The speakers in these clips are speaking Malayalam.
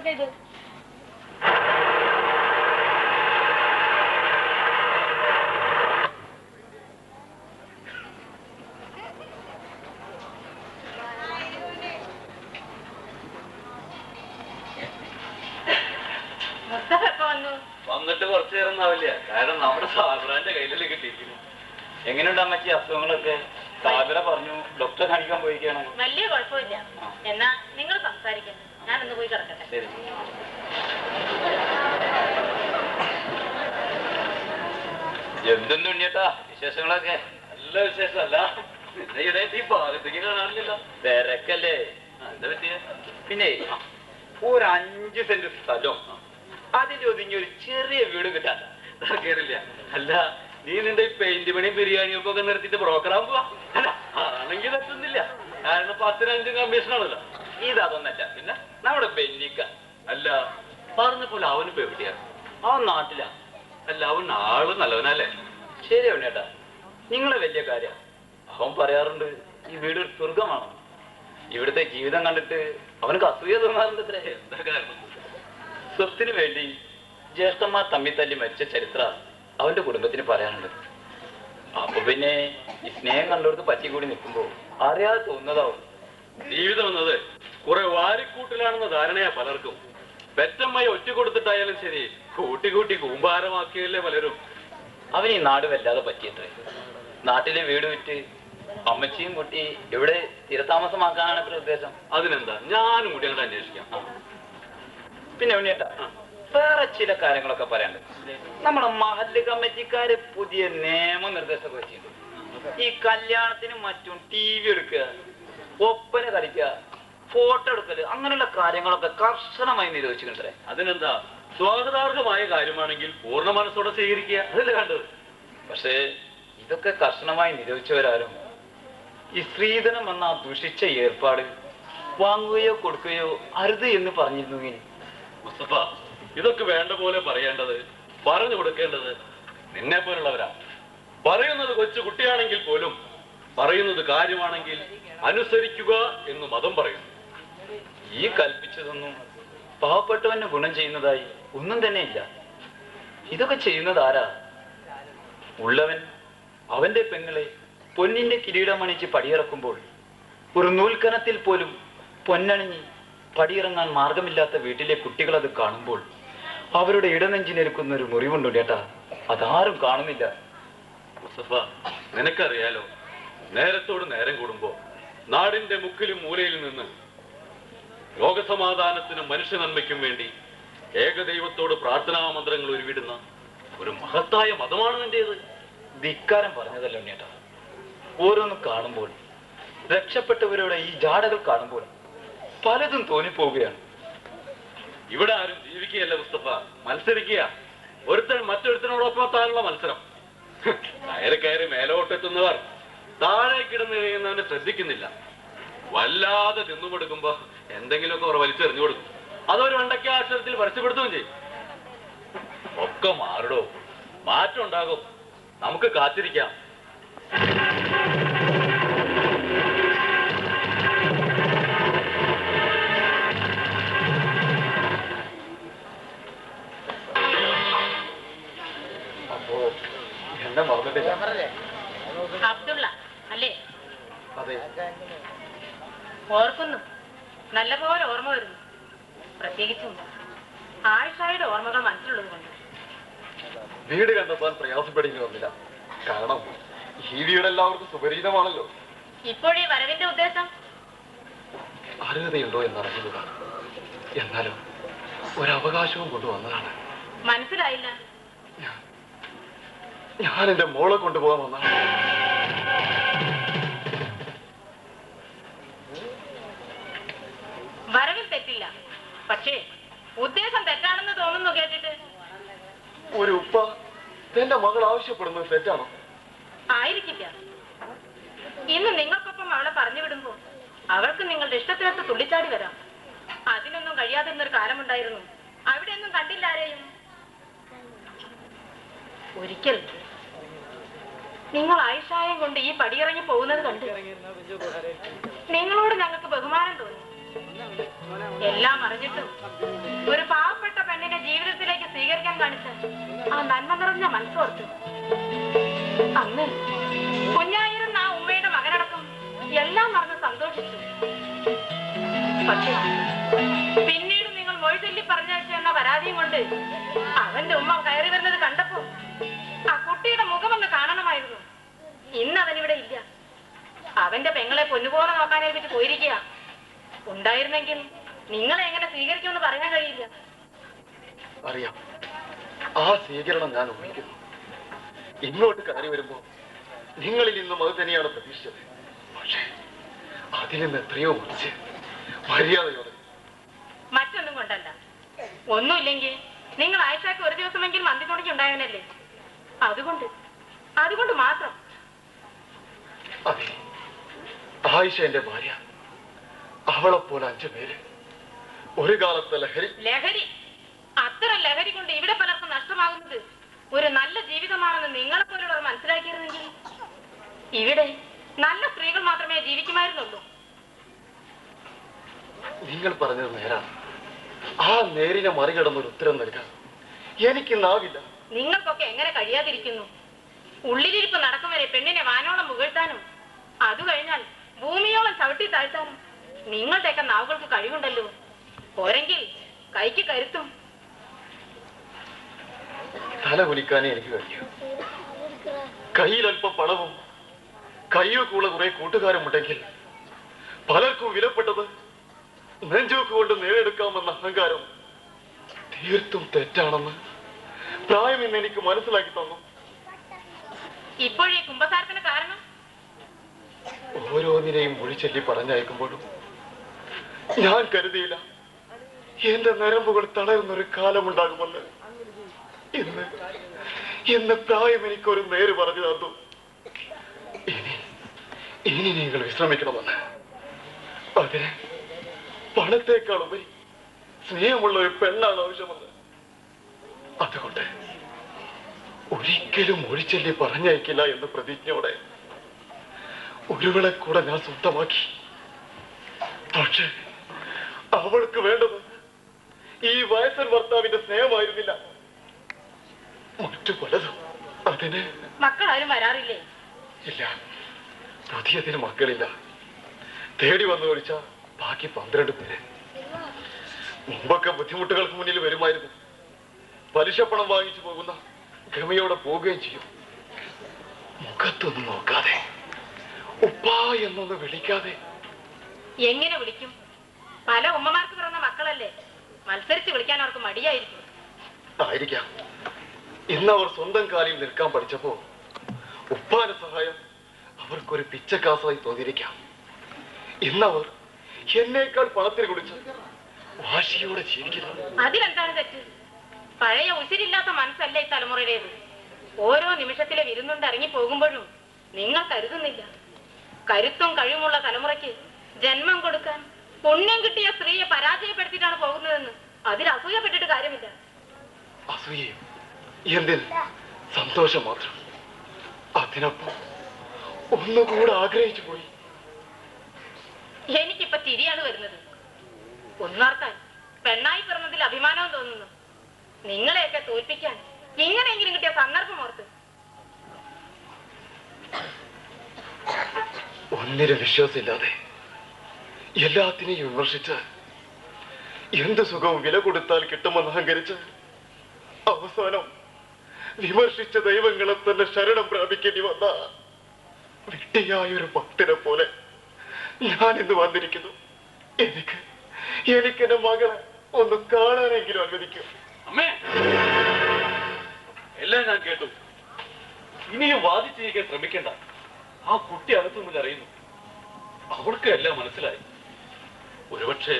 എന്തൊക്കെ ഇത്? വന്നിട്ട് കുറച്ചു നേരം ഒന്നാവില്ല. കാരണം നമ്മുടെ സാബിറാന്റെ കയ്യിലല്ലേ കിട്ടിയിരിക്കുന്നു. എങ്ങനെയുണ്ട് അമ്മച്ചി അസുഖങ്ങളൊക്കെ? സാബിറ പറഞ്ഞു ഡോക്ടറെ കാണിക്കാൻ പോയിരിക്കുകയാണ്. വലിയ കുഴപ്പമില്ല. എന്നാ നിങ്ങൾ സംസാരിക്കണം, ഞാനൊന്ന് പോയി കിടക്കട്ടെ. ശരി. എന്തെന്ത് ഉണ്ണിയേട്ടാ വിശേഷങ്ങളൊക്കെ? നല്ല വിശേഷമല്ല, ഈ ഭാഗത്തേക്ക് കാണാറില്ലല്ലോ. തിരക്കല്ലേ? എന്താ പറ്റിയ? പിന്നെ ഒരു 5 സെന്റ് സ്ഥലം അതിലൊതുങ്ങി ഒരു ചെറിയ വീട് കിട്ടാൻ കേറില്ല. അല്ല, നീ നിന്റെ ഈ പെയിന്റ് പണിയും ബിരിയാണിയും ഒക്കെ നിർത്തിയിട്ട് ബ്രോക്കറാകുമ്പോ അല്ല ആണെങ്കിൽ പറ്റുന്നില്ല. കാരണം 10-5 കമ്മീഷനാണല്ലോ. ഇതൊന്നല്ല. പിന്നെ നമ്മുടെ ബെന്നിക്ക അല്ല പറഞ്ഞ പോലെ അവനിപ്പോ എവിടെയാണ്? അവൻ നാട്ടിലാ. അല്ല, അവൻ ആള് നല്ലവനല്ലേ? ശരി ഉണ്ണേട്ടാ, നിങ്ങളെ വലിയ കാര്യം. അവൻ പറയാറുണ്ട് ഈ വീട് ഒരു സ്വർഗമാണ്. ഇവിടുത്തെ ജീവിതം കണ്ടിട്ട് അവനക്ക് അസൂയ തോന്നാറുണ്ട്. ഇത്ര എന്താ കാരണം? സ്വത്തിന് വേണ്ടി ജ്യേഷ്ഠന്മാർ തമ്മിൽ തല്ലി മരിച്ച ചരിത്രം അവന്റെ കുടുംബത്തിന് പറയാനുണ്ട്. അപ്പൊ പിന്നെ ഈ സ്നേഹം കണ്ടോടത്ത് പറ്റിക്കൂടി നിൽക്കുമ്പോ അറിയാതെ തോന്നുന്നതാവും. ജീവിതം എന്നത് കുറെ വാരിക്കൂട്ടിലാണെന്ന ധാരണയാ പലർക്കും. പെറ്റമ്മയെ ഒറ്റ കൊടുത്തിട്ടായാലും ശരി കൂട്ടി കൂട്ടി കൂമ്പാരമാക്കിയല്ലേ പലരും. അവൻ ഈ നാട് വല്ലാതെ പറ്റിയത്രേ. നാട്ടിലെ വീട് വിറ്റ് അമ്മച്ചിയും കുട്ടി ഇവിടെ സ്ഥിരതാമസമാക്കാനാണ് ഇത്ര ഉദ്ദേശം. അതിനെന്താ, ഞാനും കൂടി അങ്ങോട്ട് അന്വേഷിക്കാം. പിന്നെ ഉണ്ണിയേട്ടാ, വേറെ ചില കാര്യങ്ങളൊക്കെ പറയാനുണ്ട്. നമ്മുടെ മഹല്ല് കമ്മിറ്റിക്കാര് പുതിയ നിയമനിർദ്ദേശമൊക്കെ വെച്ചിട്ടുണ്ട്. ഈ കല്യാണത്തിനും മറ്റും TV എടുക്കുക, ഒപ്പന കളിക്കുക, ഫോട്ടോ എടുക്കല്, അങ്ങനെയുള്ള കാര്യങ്ങളൊക്കെ കർശനമായി നിരോധിച്ചിട്ടുണ്ടേ. അതിനെന്താ, സ്വാഗതാർഹമായ കാര്യമാണെങ്കിൽ പൂർണ്ണ മനസ്സോടെ സ്വീകരിക്കുക, അതല്ലേ കണ്ടത്. പക്ഷേ ഇതൊക്കെ കർശനമായി നിരോധിച്ചവരാരും ഈ സ്ത്രീധനം എന്ന ദുഷിച്ച ഏർപ്പാട് വാങ്ങുകയോ കൊടുക്കുകയോ അരുത് എന്ന് പറഞ്ഞിരുന്നുവെങ്കിൽ മുസ്തഫ, ഇതൊക്കെ വേണ്ട പോലെ പറയേണ്ടത്, പറഞ്ഞു കൊടുക്കേണ്ടത് നിന്നെ പോലുള്ളവരാ. പറയുന്നത് കൊച്ചു കുട്ടിയാണെങ്കിൽ പോലും പറയുന്നത് കാര്യമാണെങ്കിൽ അനുസരിക്കുക എന്ന് മതം പറയുന്നു. ഈ കൽപ്പിച്ചതൊന്നും പാവപ്പെട്ടവന് ഗുണം ചെയ്യുന്നതായി ഒന്നും തന്നെ ഇല്ല. ഇതൊക്കെ ചെയ്യുന്നത് ആരാ? ഉള്ളവൻ അവന്റെ പെങ്ങളെ പൊന്നിന്റെ കിരീടമണിച്ച് പടിയിറക്കുമ്പോൾ ഒരു നൂൽക്കനത്തിൽ പോലും പൊന്നണിഞ്ഞ് പടിയിറങ്ങാൻ മാർഗമില്ലാത്ത വീട്ടിലെ കുട്ടികൾ അത് കാണുമ്പോൾ അവരുടെ ഇടനെഞ്ചിനെടുക്കുന്ന ഒരു മുറിവുണ്ട് ചേട്ടാ. അതാരും കാണുന്നില്ല. മുസ്തഫ, നിനക്കറിയാലോ, നേരത്തോട് നേരം കൂടുമ്പോ നാടിന്റെ മുക്കിലും മൂലയിലും നിന്ന് ലോകസമാധാനത്തിനും മനുഷ്യ നന്മയ്ക്കും വേണ്ടി ഏകദൈവത്തോട് പ്രാർത്ഥനാ മന്ത്രങ്ങൾ ഉരുവിടുന്ന ഒരു മഹത്തായ മതമാണ് നിന്റേത്. ധിക്കാരം പറഞ്ഞതല്ലോ ചേട്ടാ. ഓരോന്നും കാണുമ്പോൾ, രക്ഷപ്പെട്ടവരുടെ ഈ ജാടകൾ കാണുമ്പോൾ പലതും തോന്നിപ്പോവുകയാണ്. ഇവിടെ ആരും ജീവിക്കുകയല്ല മുസ്തഫ, മത്സരിക്കുക. ഒരുത്തൻ മറ്റൊരുത്തനോടൊപ്പം എത്താനുള്ള മത്സരം. കയറി കയറി മേലോട്ടെത്തുന്നവർ താഴെ കിടന്നു കഴിയുന്നവനെ ശ്രദ്ധിക്കുന്നില്ല. വല്ലാതെ തിന്നുമെടുക്കുമ്പോ എന്തെങ്കിലുമൊക്കെ അവർ വലിച്ചെറിഞ്ഞു കൊടുക്കും. അതൊരു വെണ്ടയ്ക്ക അക്ഷരത്തിൽ പരസ്യപ്പെടുത്തുകയും ചെയ്യും. ഒക്കെ മാറിടോ, മാറ്റം ഉണ്ടാകും. നമുക്ക് കാത്തിരിക്കാം. അബ്ദുള്ള അല്ലേ? ഓർക്കുന്നു, നല്ലപോലെ ഓർമ്മ വരുന്നു. പ്രത്യേകിച്ചും ആയിഷയുടെ ഓർമ്മകൾ മനസ്സിലുള്ളത് കൊണ്ട്. വീട് കണ്ടെത്താൻ പ്രയാസപ്പെടേണ്ടി വന്നില്ല. കാരണം ഈ വീട് എല്ലാവർക്കും സുപരിചിതമാണല്ലോ. ഇപ്പോഴീ വരവിന്റെ ഉദ്ദേശം അർഹതയുണ്ടോ എന്നറിയുക. എന്നാലും ഒരവകാശവും കൊണ്ടുവന്നതാണ്. മനസ്സിലായില്ല. ഞാൻ എന്റെ മോളെ കൊണ്ടുപോകാൻ വന്നതാണ്. വരവിൽ തെറ്റില്ല, പക്ഷേ ഉദ്ദേശം തെറ്റാണെന്ന് തോന്നുന്നു കേട്ടിട്ട്. ഒരു ഉപ്പ തന്റെ മകൾ ആവശ്യപ്പെടുന്നത് തെറ്റാണോ? ആയിരിക്കില്ല. ഇന്ന് നിങ്ങൾക്കൊപ്പം അവളെ പറഞ്ഞു വിടുമ്പോ അവൾക്ക് നിങ്ങളുടെ ഇഷ്ടത്തിനൊത്ത് തുള്ളിച്ചാടി വരാം. അതിനൊന്നും കഴിയാതിരുന്നൊരു കാലമുണ്ടായിരുന്നു. അവിടെയൊന്നും കണ്ടില്ല ആരെയും. ഒരിക്കൽ നിങ്ങൾ ആയിഷായം കൊണ്ട് ഈ പടിയിറങ്ങി പോകുന്നത് കണ്ട് നിങ്ങളോട് ഞങ്ങൾക്ക് ബഹുമാനം തോന്നി. എല്ലാം അറിഞ്ഞിട്ടും ഒരു പാവപ്പെട്ട പെണ്ണിനെ ജീവിതത്തിലേക്ക് സ്വീകരിക്കാൻ കാണിച്ച ആ നന്മ നിറഞ്ഞ മനസ്സോർത്ത് അന്ന് കുഞ്ഞായിരുന്ന ആ ഉമ്മയുടെ മകനടക്കം എല്ലാം മറന്ന് സന്തോഷിച്ചു. പക്ഷേ പിന്നീട് നിങ്ങൾ മൊഴി ചൊല്ലി പറഞ്ഞയച്ചു എന്ന പരാതിയും കൊണ്ട് അവന്റെ ഉമ്മ കയറി വരുന്നത് കണ്ടപ്പോ ആ കുട്ടിയുടെ മുഖമൊന്ന് കാണണമായിരുന്നു. ഇന്ന് അവനിവിടെ ഇല്ല. അവന്റെ പെങ്ങളെ പൊന്നുപോലെ നോക്കാനേൽപ്പിച്ച് പോയിരിക്കുക. ഉണ്ടായിരുന്നെങ്കിൽ നിങ്ങളെ എങ്ങനെ സ്വീകരിക്കുമെന്ന് പറയാൻ കഴിയില്ല. അറിയാം, ആ സ്വീകരണം ഞാൻ ഓർമ്മിക്കുന്നു. ഇങ്ങോട്ട് കയറി വരുമ്പോ നിങ്ങളിൽ നിന്നും അത് തന്നെയാണ് പ്രതീക്ഷിച്ചത്. പക്ഷേ അതിൽ നിന്ന് എത്രയോ മുറിച്ച് മര്യാദയോടെ. മറ്റൊന്നും കൊണ്ടല്ല. ഒന്നുമില്ലെങ്കിൽ നിങ്ങൾ ആഴ്ചക്ക് ഒരു ദിവസമെങ്കിലും മന്തിതുണിക്ക് ഉണ്ടായവനല്ലേ. അതുകൊണ്ട് മാത്രം. അതെ, ആയിഷ എന്റെ ഭാര്യ. അവളെപ്പോലെ 5 പേര്. ഒരു കാലത്തെ ലഹരി. അത്തരം ലഹരി കൊണ്ട് ഇവിടെ പലർക്കും നഷ്ടമാകുന്നത് ഒരു നല്ല ജീവിതമാണെന്ന് നിങ്ങളെ പോലുള്ളവർ മനസ്സിലാക്കിയിരുന്നെങ്കിൽ ഇവിടെ നല്ല സ്ത്രീകൾ മാത്രമേ ജീവിക്കുമായിരുന്നുള്ളൂ. നിങ്ങൾ പറഞ്ഞത് നേരാണ്. ആ നേരിനെ മറികടന്നൊരു ഉത്തരം നൽകാൻ എനിക്കിന്നാവില്ല. നിങ്ങൾക്കൊക്കെ എങ്ങനെ കഴിയാതിരിക്കുന്നു? ഉള്ളിലിരിപ്പ് നടക്കും വരെ പെണ്ണിനെ വാനോളം പുകഴ്ത്താനും അത് കഴിഞ്ഞാൽ ഭൂമിയോളം ചവിട്ടി താഴ്ത്താനും നിങ്ങളുടെയൊക്കെ നാവുകൾക്ക് കഴിവുണ്ടല്ലോ. പോരെങ്കിൽ കൈക്ക് കരുത്തും. തല കുലിക്കാനേ എനിക്ക് കഴിയൂ. കയ്യിലല്പം പണവും കയ്യൂക്കുള്ള കുറെ കൂട്ടുകാരുമുണ്ടെങ്കിൽ പലർക്കും വിലപ്പെട്ടത് നെഞ്ചൂക്ക് കൊണ്ട് നേടിയെടുക്കാമെന്ന അഹങ്കാരം തീർത്തും തെറ്റാണെന്ന് പ്രായം ഇന്ന് എനിക്ക് മനസ്സിലാക്കി തന്നു. ഇപ്പോഴേ കുമ്പസാരത്തിന് കാരണം ഓരോന്നിനെയും മൊഴിച്ചൊല്ലി പറഞ്ഞയക്കുമ്പോഴും ഞാൻ കരുതിയില്ല എന്റെ നരമ്പുകൾ തളരുന്നൊരു കാലമുണ്ടാകുമെന്ന്. ഇന്ന് പ്രായം എനിക്കൊരു നേര് പറഞ്ഞു തന്നു. ഇനി നിങ്ങൾ വിശ്രമിക്കണമെന്ന്. അതിന് പണത്തേക്കാൾ ഉപരി സ്നേഹമുള്ള ഒരു പെണ്ണാണ് ആവശ്യമെന്ന്. അതുകൊണ്ട് ഒരിക്കലും മൊഴിച്ചൊല്ലി പറഞ്ഞയക്കില്ല എന്ന പ്രതിജ്ഞയോടെ ഒരുവളെ കൂടെ ഞാൻ സ്വന്തമാക്കി. പക്ഷെ അവൾക്ക് വേണ്ടത് ഈ വയസ്സൻ ഭർത്താവിന്റെ സ്നേഹമായിരുന്നില്ല, മറ്റു പലതും. അതിന് മക്കളാരും വരാറില്ലേ? ഇല്ല, പുതിയതിന് മക്കളില്ല. തേടി വന്നു വിളിച്ച ബാക്കി 12 പേര്. മുമ്പൊക്കെ ബുദ്ധിമുട്ടുകൾക്ക് മുന്നിൽ വരുമായിരുന്നു. പലിശപ്പണം വാങ്ങിച്ചു പോകുന്ന ഗമയോടെ പോവുകയും ചെയ്യും. മുഖത്തൊന്നും നോക്കാതെ, ഉപ്പ എന്നൊന്ന് വിളിക്കാതെ. എങ്ങനെ വിളിക്കും? പല ഉമ്മമാർക്ക് പിറന്ന മക്കളല്ലേ. മത്സരിച്ച് വിളിക്കാൻ അവർക്ക് മടിയായിരിക്കും. ആയിരിക്കാം. ഇന്നവർ സ്വന്തം കാലിൽ നിൽക്കാൻ പഠിച്ചപ്പോ ഉപ്പാന്റെ സഹായം അവർക്കൊരു പിച്ചക്കാസായി തോന്നിയിരിക്കാം. ഇന്നവർ എന്നേക്കാൾ പണത്തിന് കുടിച്ച് വാശിയോടെ ജീവിക്കുന്നു. അതിലെന്താണ് തെറ്റ്? പഴയ ഉശിരില്ലാത്ത മനസ്സല്ലേ ഈ തലമുറയുടേത്. ഓരോ നിമിഷത്തിലെ വിരുന്നുണ്ട് ഇറങ്ങി പോകുമ്പോഴും നിങ്ങൾ കരുതുന്നില്ല, കരുത്തും കഴിവുമുള്ള തലമുറയ്ക്ക് ജന്മം കൊടുക്കാൻ പുണ്യം കിട്ടിയ സ്ത്രീയെ പരാജയപ്പെടുത്തിയിട്ടാണ് പോകുന്നതെന്ന്. അതിൽ അസൂയപ്പെട്ടിട്ട് കാര്യമില്ല. അസൂയയും എന്തിന്? സന്തോഷം മാത്രം. അതിനൊപ്പം ഒന്നുകൂടെ ആഗ്രഹിച്ചു പോയി. എനിക്കിപ്പോ തിരിയാണ് വരുന്നത്. ഒന്നോർത്താൻ പെണ്ണായി പിറന്നതിൽ അഭിമാനവും തോന്നുന്നു. നിങ്ങളെയൊക്കെ തോൽപ്പിക്കാൻ എങ്ങനെയെങ്കിലും കിട്ടിയ സന്ദർഭം ഓർത്ത്. ഒന്നിനും വിശ്വാസമില്ലാതെ എല്ലാത്തിനെയും വിമർശിച്ച് എന്ത് സുഖവും വില കൊടുത്താൽ കിട്ടുമെന്ന് അഹങ്കരിച്ച് അവസാനം വിമർശിച്ച ദൈവങ്ങളെ തന്നെ ശരണം പ്രാപിക്കേണ്ടി വന്ന വിട്ടിയായൊരു ഭക്തനെ പോലെ ഞാൻ ഇന്ന് വന്നിരിക്കുന്നു. എനിക്ക് എന്റെ മകളെ ഒന്ന് കാണാനെങ്കിലും അനുവദിക്കും. അമ്മേ, എല്ലാം ഞാൻ കേട്ടു. ഇനിയും വാദിച്ചിരിക്കാൻ ശ്രമിക്കണ്ട. ആ കുട്ടി അകത്തുനിന്ന് അറിയുന്നു. അവൾക്ക് എല്ലാം മനസ്സിലായി. ഒരുപക്ഷെ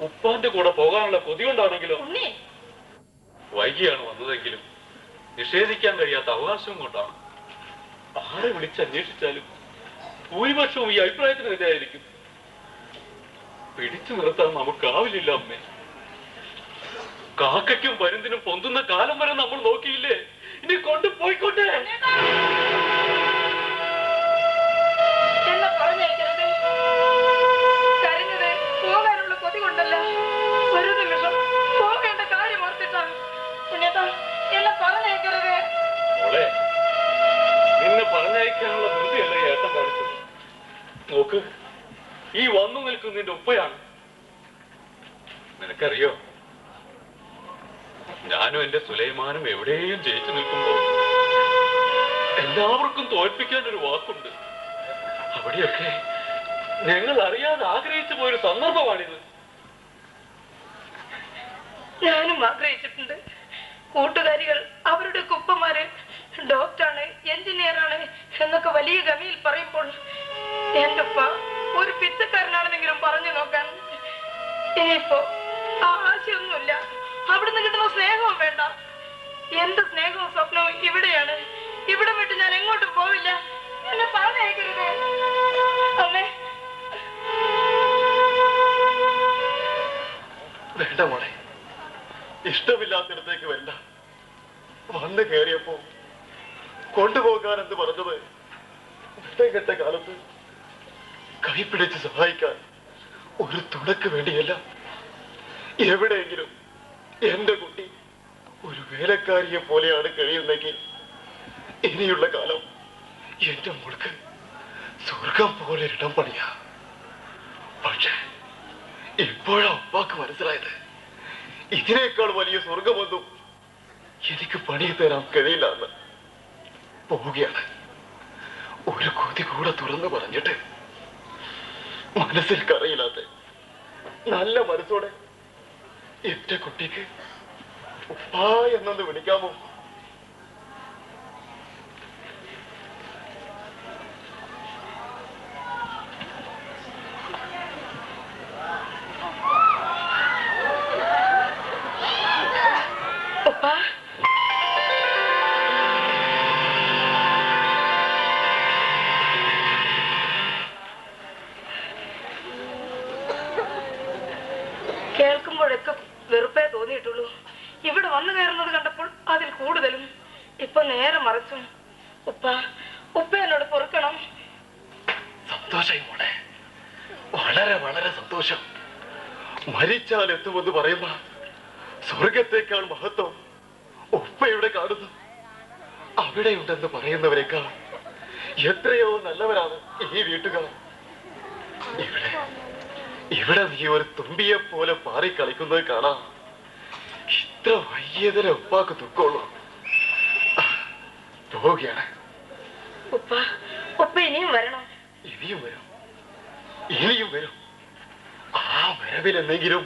ഉപ്പാന്റെ കൂടെ പോകാനുള്ള കൊതി കൊണ്ടാണെങ്കിലോ, വൈകിയാണ് വന്നതെങ്കിലും നിഷേധിക്കാൻ കഴിയാത്ത അവകാശവും കൊണ്ടാണ്. ആരെ വിളിച്ചന്വേഷിച്ചാലും ഭൂരിപക്ഷവും ഈ അഭിപ്രായത്തിനെതിരായിരിക്കും. പിടിച്ചു നിർത്താൻ നമുക്കാവില്ല അമ്മേ. കാക്കയ്ക്കും പരുന്തിനും പൊന്തുന്ന കാലം വരെ നമ്മൾ നോക്കിയില്ലേ? ഇനി കൊണ്ടുപോയിക്കോട്ടെ. കരഞ്ഞത് പോകാനുള്ള കൊണ്ടല്ല, ഒരു നിമിഷം പോകേണ്ട കാര്യം ഓർത്തിട്ടാണ്. ഉണ്ണിയേട്ടാ, എന്നെ പറഞ്ഞേക്കരുത്. മോളെ, നിന്നെ പറഞ്ഞയക്കാനുള്ള ധൃതിയല്ല ഏട്ടൻ കാണിച്ചത്. നോക്ക്, ഈ വന്നു നിൽക്കുന്നതിന്റെ ഉപ്പയാണ്. നിനക്കറിയോ, ഞാനും എന്റെ സുലൈമാനും എവിടെയും ജയിച്ചു നിൽക്കുമ്പോ എല്ലാവർക്കും തോൽപ്പിക്കാൻ ഒരു വാക്കുണ്ട്. അവിടെയൊക്കെ ഞങ്ങൾ അറിയാതെ ആഗ്രഹിച്ചു പോയൊരു സന്ദർഭമാണിത്. ഞാനും ആഗ്രഹിച്ചിട്ടുണ്ട്. കൂട്ടുകാരികൾ അവരുടെ കുപ്പമാര് ഡോക്ടറാണ്, എഞ്ചിനീയറാണ് എന്നൊക്കെ വലിയ ഗമിയിൽ പറയുമ്പോൾ എന്റെ ഉപ്പ ഒരു പിച്ചക്കാരനാണെന്നെങ്കിലും പറഞ്ഞു നോക്കാൻ. ഇനിയിപ്പോ ആ ആശയൊന്നുമില്ല. അവിടുന്ന് കിട്ടുന്ന സ്നേഹവും വേണ്ട. എന്റെ സ്നേഹവും സ്വപ്നവും ഇവിടെയാണ്. ഇവിടെ വിട്ട് ഞാൻ എങ്ങോട്ടും പോവില്ല. എന്നെ പറഞ്ഞേക്കരുത് അമ്മേ. വേണ്ട മോളെ, ഇഷ്ടമില്ലാത്തിടത്തേക്ക് വേണ്ട. വന്ന് കയറിയപ്പോ കൊണ്ടുപോകാൻ എന്ന് പറഞ്ഞത് കെട്ട കാലത്ത് കൈപ്പിടിച്ച് സഹായിക്കാൻ ഒരു തുണക്ക് വേണ്ടിയല്ല. എവിടെയെങ്കിലും എന്റെ കുട്ടി ഒരു വേലക്കാരിയെ പോലെയാണ് കഴിയുന്നെങ്കിൽ ഇനിയുള്ള കാലം എന്റെ മോൾക്ക് സ്വർഗം പോലെ ഇടം പണിയാ. പക്ഷെ ഇപ്പോഴാ അപ്പാക്ക് മനസ്സിലായത്, ഇതിനേക്കാൾ വലിയ സ്വർഗമൊന്നും എനിക്ക് പണി തരാൻ കഴിയില്ല എന്ന്. പോവുകയാണ്. ഒരു കൊതി കൂടെ തുറന്നു പറഞ്ഞിട്ട് മനസ്സിൽ കറിയില്ലാത്ത നല്ല മനസ്സോടെ എന്റെ കുട്ടിക്ക് ഉപ്പാ എന്നൊന്ന് വിളിക്കാമോ? കേൾക്കുമ്പോഴൊക്കെ വെറുപ്പേ തോന്നിയിട്ടുള്ളൂ. ഇവിടെ വന്നു കയറുന്നത് കണ്ടപ്പോൾ അതിൽ കൂടുതലും. ഇപ്പൊ നേരെ മറിച്ചും. ഉപ്പ എന്നോട് പൊറുക്കണം. സന്തോഷായി മോളെ, വളരെ വളരെ സന്തോഷം. മരിച്ചാൽ എത്തുമെന്ന് പറയുന്ന സ്വർഗത്തേക്കാൾ മഹത്വം ഉപ്പ ഇവിടെ കാണുന്നു. അവിടെയുണ്ടെന്ന് പറയുന്നവരെക്കാൾ എത്രയോ നല്ലവരാണ് ഈ വീട്ടുകാർ. ഇവിടെ നീ ഒരു തുമ്പിയെ പോലെ പാറിക്കളിക്കുന്നത് കാണാം. ഇത്ര വയ്യതിനെ ഉപ്പാക്ക് ദുഃഖമുള്ളൂ. പോവുകയാണ്. ഉപ്പ ഇനിയും വരണം. ഇനിയും വരും, ഇനിയും വരും. ആ വരവിലെന്തെങ്കിലും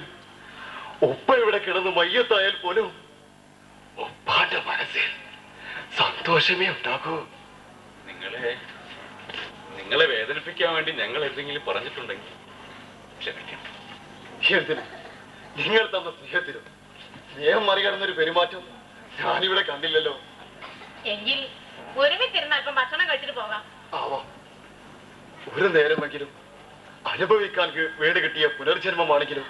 ഉപ്പ ഇവിടെ കിടന്ന് മയ്യത്തായാൽ പോലും ഉപ്പാന്റെ മനസ്സിൽ സന്തോഷമേ ഉണ്ടാകൂ. നിങ്ങളെ വേദനിപ്പിക്കാൻ വേണ്ടി ഞങ്ങൾ എന്തെങ്കിലും പറഞ്ഞിട്ടുണ്ടെങ്കിൽ ക്ഷമിക്കണം. എന്തിന്? നിങ്ങൾ തന്ന സ്നേഹത്തിനും സ്നേഹം മറികടന്നൊരു പെരുമാറ്റം ഞാനിവിടെ കണ്ടില്ലല്ലോ. എങ്കിൽ ഒരുമിച്ചിരുന്ന് അല്പം ഭക്ഷണം കഴിച്ചിട്ട് പോകാം. ആവാം. ഒരു നേരമെങ്കിലും അനുഭവിക്കാൻ വേണ്ടി കിട്ടിയ പുനർജന്മമാണെങ്കിലും.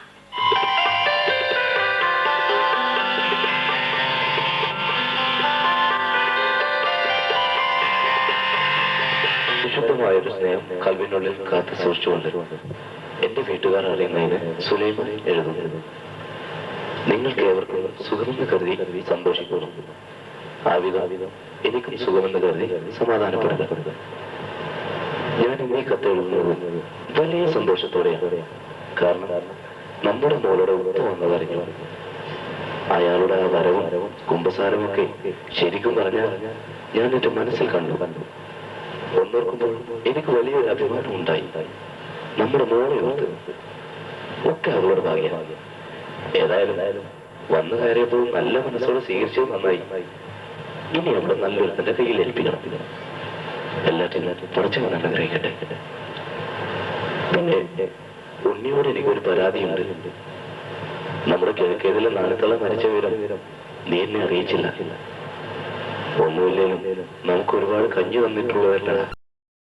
നിശബ്ദമായൊരു സ്നേഹം കൽവിനുള്ളിൽ കാത്തു സൂക്ഷിച്ചുകൊണ്ട് എന്റെ വീട്ടുകാർ അറിയുന്നതിന് സുലൈമാൻ എഴുതുന്നു. നിങ്ങൾക്ക് ഏവർക്കും സുഖമെന്ന് കരുതി സന്തോഷിക്കുന്നു. ആവിധം എനിക്കും സുഖമെന്ന് കരുതി സമാധാനപ്പെടുക. ഞാൻ ഇന്നീ കത്തെഴുതുന്നത് വലിയ സന്തോഷത്തോടെയാണ്. കാരണം നമ്മുടെ മോളുടെ ഉത്ത വന്നതറിഞ്ഞു. അയാളുടെ ആ വരവും കുമ്പസാരമൊക്കെ ശരിക്കും പറഞ്ഞാൽ ഞാൻ എന്റെ മനസ്സിൽ കണ്ടു. ഒന്നോർക്കുമ്പോൾ എനിക്ക് വലിയൊരു അഭിമാനം ഉണ്ടായി. നമ്മുടെ മോളെ ഓർത്ത് ഒക്കെ അവളുടെ ഭാഗ്യമാണ്. ഏതായാലും വന്നു കയറിയപ്പോൾ നല്ല മനസ്സോടെ സ്വീകരിച്ചത് നന്നായി. ഇനി അവിടെ നല്ലൊരു തന്റെ കയ്യിൽ ഏൽപ്പിക്കണം. എല്ലാറ്റിനും കുറച്ചവൻ അനുഗ്രഹിക്കട്ടെ. പിന്നെ ഉണ്ണിയോട് എനിക്കൊരു പരാതിയുണ്ട്. നമ്മുടെ കിഴക്കേതിലെ നാണത്തള മരിച്ച വിവരം നീ എന്നെ അറിയിച്ചില്ല. ഒന്നുമില്ലേലും നമുക്ക് ഒരുപാട് കഞ്ഞി തന്നിട്ടുള്ളതല്ല.